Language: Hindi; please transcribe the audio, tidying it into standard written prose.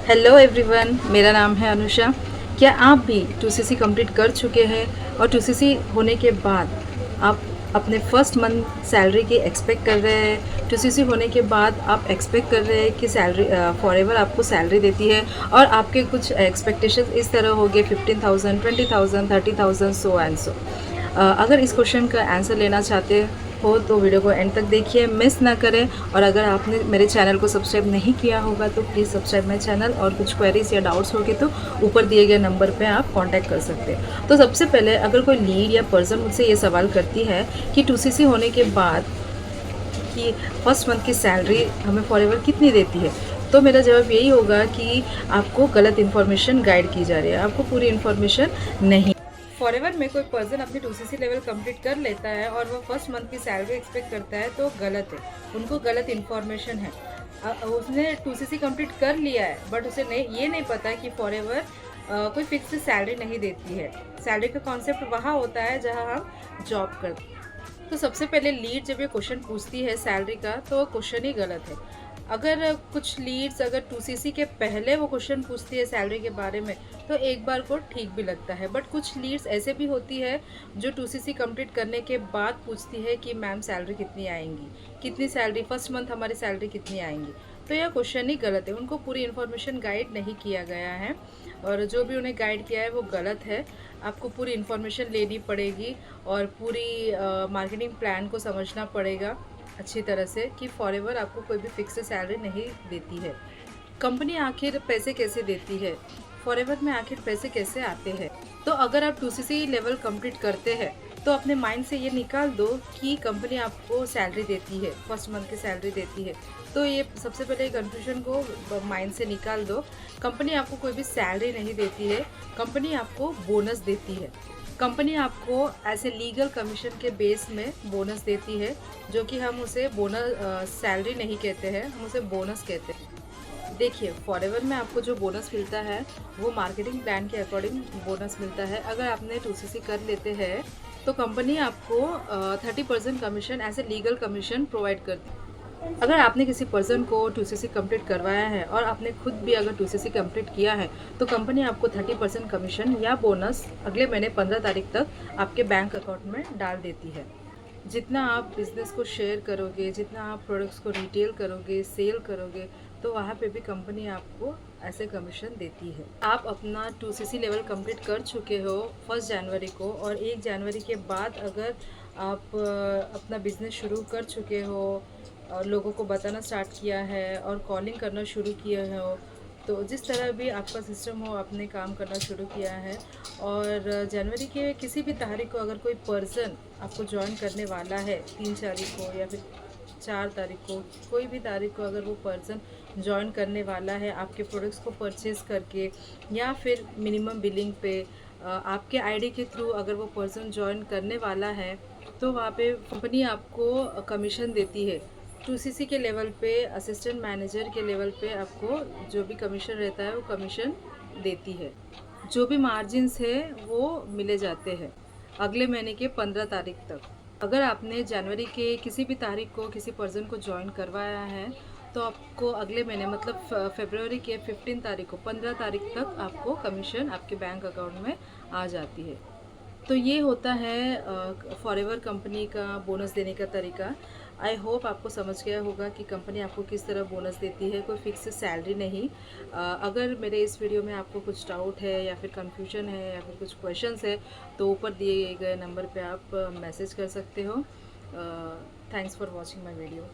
हेलो एवरीवन, मेरा नाम है अनुषा। क्या आप भी 2CC कंप्लीट कर चुके हैं और 2CC होने के बाद आप अपने फर्स्ट मंथ सैलरी की एक्सपेक्ट कर रहे हैं? 2CC होने के बाद आप एक्सपेक्ट कर रहे हैं कि सैलरी फॉरएवर आपको सैलरी देती है और आपके कुछ एक्सपेक्टेशंस इस तरह हो गए 15,000, 20,000, 30,000 सो एंड सो। अगर इस क्वेश्चन का आंसर लेना चाहते हो तो वीडियो को एंड तक देखिए, मिस ना करें। और अगर आपने मेरे चैनल को सब्सक्राइब नहीं किया होगा तो प्लीज़ सब्सक्राइब माई चैनल, और कुछ क्वेरीज या डाउट्स होगी तो ऊपर दिए गए नंबर पे आप कांटेक्ट कर सकते हैं। तो सबसे पहले अगर कोई लीड या पर्सन मुझसे ये सवाल करती है कि 2CC होने के बाद कि फर्स्ट मंथ की सैलरी हमें फॉरएवर कितनी देती है, तो मेरा जवाब यही होगा कि आपको गलत इन्फॉर्मेशन गाइड की जा रही है, आपको पूरी इन्फॉर्मेशन नहीं। फॉरएवर में कोई पर्सन अपनी 2CC लेवल कंप्लीट कर लेता है और वो फर्स्ट मंथ की सैलरी एक्सपेक्ट करता है तो गलत है, उनको गलत इन्फॉर्मेशन है। उसने 2CC कंप्लीट कर लिया है बट उसे ये नहीं पता कि फॉरएवर कोई फिक्स सैलरी नहीं देती है। सैलरी का कॉन्सेप्ट वहाँ होता है जहाँ हम जॉब करते हैं। तो सबसे पहले लीड जब ये क्वेश्चन पूछती है सैलरी का तो क्वेश्चन ही गलत है। अगर कुछ लीड्स अगर 2CC के पहले वो क्वेश्चन पूछती है सैलरी के बारे में तो एक बार को ठीक भी लगता है, बट कुछ लीड्स ऐसे भी होती है जो 2CC कंप्लीट करने के बाद पूछती है कि मैम सैलरी कितनी आएंगी, कितनी सैलरी फर्स्ट मंथ हमारी सैलरी कितनी आएंगी। तो यह क्वेश्चन ही गलत है, उनको पूरी इन्फॉर्मेशन गाइड नहीं किया गया है और जो भी उन्हें गाइड किया है वो गलत है। आपको पूरी इन्फॉर्मेशन लेनी पड़ेगी और पूरी मार्केटिंग प्लान को समझना पड़ेगा अच्छी तरह से कि फॉरएवर आपको कोई भी फिक्स सैलरी नहीं देती है। कंपनी आखिर पैसे कैसे देती है, फॉरएवर में आखिर पैसे कैसे आते हैं? तो अगर आप 2CC लेवल कंप्लीट करते हैं तो अपने माइंड से ये निकाल दो कि कंपनी आपको सैलरी देती है, फर्स्ट मंथ की सैलरी देती है। तो ये सबसे पहले कन्फ्यूजन को माइंड से निकाल दो। कंपनी आपको कोई भी सैलरी नहीं देती है, कंपनी आपको बोनस देती है। कंपनी आपको ऐसे लीगल कमीशन के बेस में बोनस देती है, जो कि हम उसे बोनस सैलरी नहीं कहते हैं, हम उसे बोनस कहते हैं। देखिए, फॉरएवर में आपको जो बोनस मिलता है वो मार्केटिंग प्लान के अकॉर्डिंग बोनस मिलता है। अगर आपने 2CC कर लेते हैं तो कंपनी आपको 30% कमीशन ऐसे लीगल कमीशन प्रोवाइड करती है। अगर आपने किसी पर्सन को 2CC कंप्लीट करवाया है और आपने खुद भी अगर 2CC कंप्लीट किया है तो कंपनी आपको 30% कमीशन या बोनस अगले महीने 15 तारीख तक आपके बैंक अकाउंट में डाल देती है। जितना आप बिज़नेस को शेयर करोगे, जितना आप प्रोडक्ट्स को रिटेल करोगे, सेल करोगे, तो वहाँ पे भी कंपनी आपको ऐसे कमीशन देती है। आप अपना 2CC लेवल कंप्लीट कर चुके हो 1 जनवरी को और 1 जनवरी के बाद अगर आप अपना बिज़नेस शुरू कर चुके हो और लोगों को बताना स्टार्ट किया है और कॉलिंग करना शुरू किए हो, तो जिस तरह भी आपका सिस्टम हो आपने काम करना शुरू किया है और जनवरी के किसी भी तारीख को अगर कोई पर्सन आपको ज्वाइन करने वाला है, 3 तारीख को या फिर 4 तारीख को, कोई भी तारीख को अगर वो पर्सन ज्वाइन करने वाला है आपके प्रोडक्ट्स को परचेज़ करके या फिर मिनिमम बिलिंग पे आपके आईडी के थ्रू अगर वो पर्सन ज्वाइन करने वाला है तो वहाँ पे कंपनी आपको कमीशन देती है। 2CC के लेवल पे, असिस्टेंट मैनेजर के लेवल पे आपको जो भी कमीशन रहता है वो कमीशन देती है। जो भी मार्जिन्स है वो मिले जाते हैं अगले महीने के 15 तारीख तक। अगर आपने जनवरी के किसी भी तारीख को किसी पर्सन को ज्वाइन करवाया है तो आपको अगले महीने मतलब फरवरी के 15 तारीख को 15 तारीख तक आपको कमीशन आपके बैंक अकाउंट में आ जाती है। तो ये होता है फॉरएवर कंपनी का बोनस देने का तरीका। आई होप आपको समझ गया होगा कि कंपनी आपको किस तरह बोनस देती है, कोई फिक्स सैलरी नहीं। अगर मेरे इस वीडियो में आपको कुछ डाउट है या फिर कंफ्यूजन है या फिर कुछ क्वेश्चंस है तो ऊपर दिए गए नंबर पे आप मैसेज कर सकते हो। Thanks for watching my video.